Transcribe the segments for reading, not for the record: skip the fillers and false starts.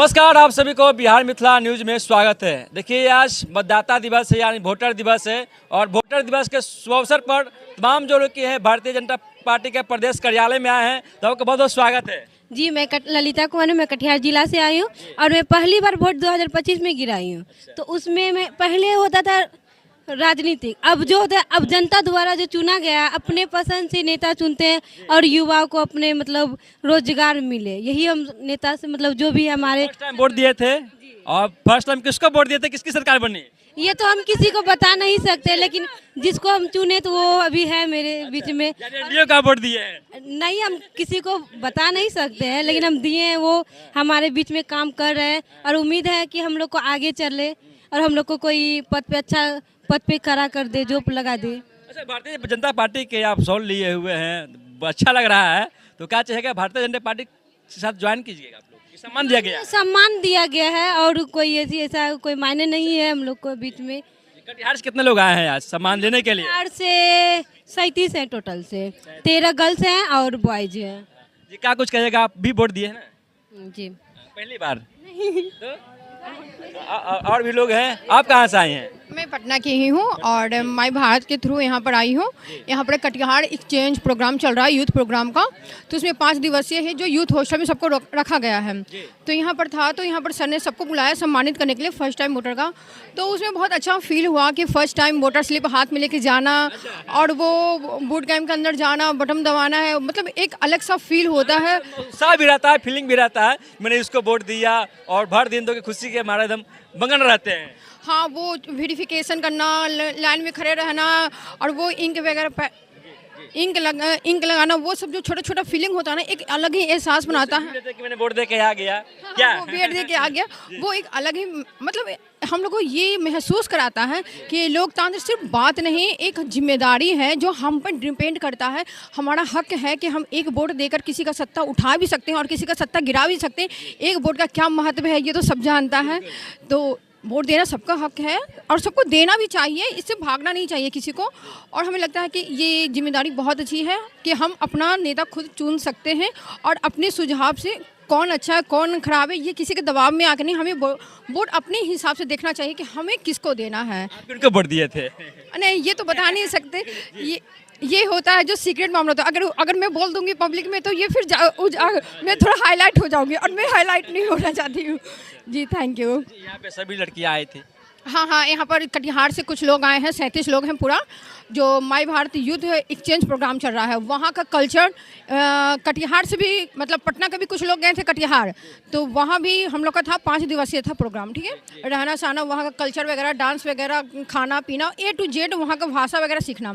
नमस्कार, आप सभी को बिहार मिथिला न्यूज में स्वागत है। देखिए, आज मतदाता दिवस है यानी वोटर दिवस है और वोटर दिवस के शुभ अवसर पर तमाम जो लोग की है भारतीय जनता पार्टी के प्रदेश कार्यालय में आए हैं, तो आपका बहुत बहुत स्वागत है। जी, मैं ललिता कुमार हूँ। मैं कटिहार जिला से आई हूँ और मैं पहली बार वोट 2025 में गिराई हूँ। तो उसमें मैं पहले होता था राजनीतिक, अब जो होता है अब जनता द्वारा जो चुना गया अपने पसंद से नेता चुनते हैं और युवाओं को अपने मतलब रोजगार मिले, यही हम नेता से मतलब जो भी हमारे फर्स्ट टाइम वोट दिए थे और फर्स्ट टाइम किसको वोट दिए थे, किसकी सरकार बनी? ये तो हम किसी को बता नहीं सकते, लेकिन जिसको हम चुने तो वो अभी है मेरे बीच में। एनडीए का वोट दिए हैं? नहीं, हम किसी को बता नहीं सकते हैं, लेकिन हम दिए हैं, वो हमारे बीच में काम कर रहे हैं और उम्मीद है कि हम लोग को आगे चले और हम लोग को कोई पद पे अच्छा पद पे खड़ा कर दे, जॉब लगा दे। अच्छा, भारतीय जनता पार्टी के आप शॉल लिए हुए हैं, अच्छा लग रहा है, तो क्या चाहेगा भारतीय जनता पार्टी के साथ ज्वाइन कीजिएगा? आप लोग सम्मान दिया गया है? सम्मान दिया गया है और कोई ऐसा कोई मायने नहीं है हम लोग को बीच में। कटिहार से कितने लोग आए हैं आज सम्मान लेने के लिए? कटिहार से 37 है टोटल से, 13 गर्ल्स हैं और बॉयज हैं। जी, क्या कुछ कहेगा? आप भी वोट दिए हैं ना? जी, पहली बार? तो और भी लोग हैं। आप कहाँ से आए हैं? मैं पटना की ही हूँ और माई भारत के थ्रू यहाँ पर आई हूँ। यहाँ पर कटिहार एक्सचेंज प्रोग्राम चल रहा है यूथ प्रोग्राम का, तो उसमें 5 दिवसीय है जो यूथ हॉस्टल में सबको रखा गया है। तो यहाँ पर था, तो यहाँ पर सर ने सबको बुलाया सम्मानित करने के लिए फर्स्ट टाइम वोटर का। तो उसमें बहुत अच्छा फील हुआ कि फर्स्ट टाइम वोटर स्लिप हाथ में लेके जाना और वो बूट कैंप के अंदर जाना, बटन दबाना है, मतलब एक अलग सा फील होता है। उत्साह भी रहता है, फीलिंग भी रहता है, मैंने इसको वोट दिया और भर दिन तो खुशी के मारे एकदम मगन रहते हैं। हाँ, वो वेरिफिकेशन करना, लाइन में खड़े रहना और वो इंक वगैरह इंक लगाना, वो सब जो छोटा छोटा फीलिंग होता है ना, एक अलग ही एहसास बनाता है कि मैंने वोट दे के आ गया। क्या वो वोट दे के आ गया, वो एक अलग ही मतलब हम लोग को ये महसूस कराता है कि लोकतंत्र सिर्फ बात नहीं, एक जिम्मेदारी है जो हम पर डिपेंड करता है। हमारा हक है कि हम एक वोट देकर किसी का सत्ता उठा भी सकते हैं और किसी का सत्ता गिरा भी सकते हैं। एक वोट का क्या महत्व है ये तो सब जानता है। तो वोट देना सबका हक है और सबको देना भी चाहिए, इससे भागना नहीं चाहिए किसी को। और हमें लगता है कि ये जिम्मेदारी बहुत अच्छी है कि हम अपना नेता खुद चुन सकते हैं और अपने सुझाव से कौन अच्छा है कौन खराब है ये किसी के दबाव में आकर नहीं, हमें वोट अपने हिसाब से देखना चाहिए कि हमें किसको देना है। आप किनको वोट दिए थे? नहीं, ये तो बता नहीं सकते, ये होता है जो सीक्रेट मामला होता है। अगर मैं बोल दूंगी पब्लिक में तो ये फिर मैं थोड़ा हाईलाइट हो जाऊंगी और मैं हाईलाइट नहीं होना चाहती हूँ। जी, थैंक यू। यहाँ पे सभी लड़कियाँ आई थी? हाँ, यहाँ पर कटिहार से कुछ लोग आए हैं, 37 लोग हैं पूरा, जो माई भारत यूथ एक्सचेंज प्रोग्राम चल रहा है। वहाँ का कल्चर कटिहार से भी, मतलब पटना के भी कुछ लोग गए थे कटिहार, तो वहाँ भी हम लोग का था 5 दिवसीय था प्रोग्राम। ठीक है, रहना सहना, वहाँ का कल्चर वगैरह, डांस वगैरह, खाना पीना A to Z, वहाँ का भाषा वगैरह सीखना।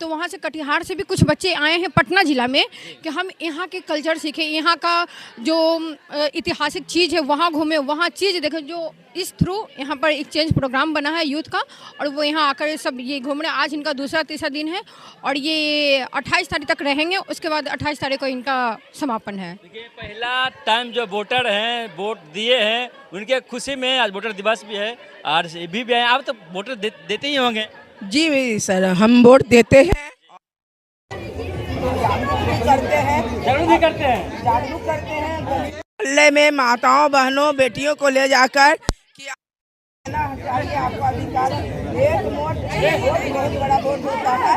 तो वहाँ से कटिहार से भी कुछ बच्चे आए हैं पटना जिला में कि हम यहाँ के कल्चर सीखें, यहाँ का जो ऐतिहासिक चीज़ है वहाँ घूमें, वहाँ चीज़ देखें। जो इस थ्रू यहाँ पर एक्सचेंज प्रोग्राम बना है यूथ का और वो यहाँ आकर सब ये घूम रहे हैं। आज इनका दूसरा तीसरा दिन है और ये 28 तारीख तक रहेंगे, उसके बाद 28 तारीख को इनका समापन है। देखिए, पहला टाइम जो वोटर हैं वोट दिए हैं उनके खुशी में आज वोटर दिवस भी है और भी आए। आप तो वोटर देते ही होंगे? जी सर, हम वोट देते हैं, जागरूक करते हैं। मोहल्ले में माताओं बहनों बेटियों को ले जाकर कि आपको अधिकार, एक वोट बहुत बड़ा वोट होता है।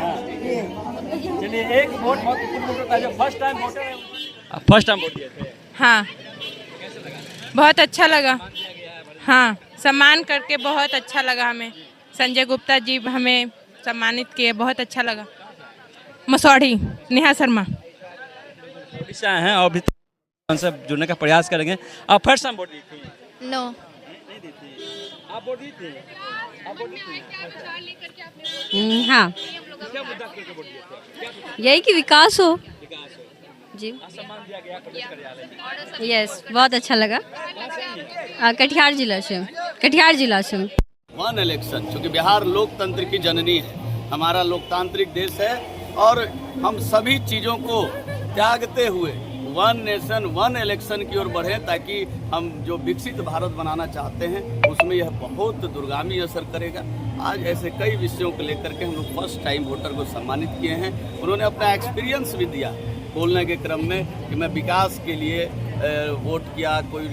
चलिए, एक वोट महत्वपूर्ण वोट होता है जो फर्स्ट टाइम वोटर है। फर्स्ट टाइम वोट दिए थे? हाँ, बहुत अच्छा लगा। हाँ, सम्मान करके बहुत अच्छा लगा हमें। संजय गुप्ता जी हमें सम्मानित किए, बहुत अच्छा लगा। मसौढ़ी नेहा शर्मा ओडिशा हैं और भी उनसे जुड़ने का प्रयास करेंगे। आप फर्स्ट टाइम वोट दी थी? नो, नहीं दी थी। आप वोट दी थी? आप वोट दी थी? हाँ, क्या मुद्दा लेकर वोट दिए थे? यही कि विकास हो। विकास हो। जी, सम्मान दिया गया प्रदेश कार्यालय में। यस, बहुत अच्छा लगा। कटिहार जिला से। वन इलेक्शन, क्योंकि बिहार लोकतंत्र की जननी है, हमारा लोकतांत्रिक देश है और हम सभी चीज़ों को त्यागते हुए वन नेशन वन इलेक्शन की ओर बढ़े ताकि हम जो विकसित भारत बनाना चाहते हैं उसमें यह बहुत दूरगामी असर करेगा। आज ऐसे कई विषयों को लेकर के हम लोग फर्स्ट टाइम वोटर को सम्मानित किए हैं। उन्होंने अपना एक्सपीरियंस भी दिया बोलने के क्रम में कि मैं विकास के लिए वोट किया, कोई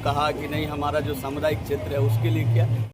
कहा कि नहीं हमारा जो सामुदायिक क्षेत्र है उसके लिए किया।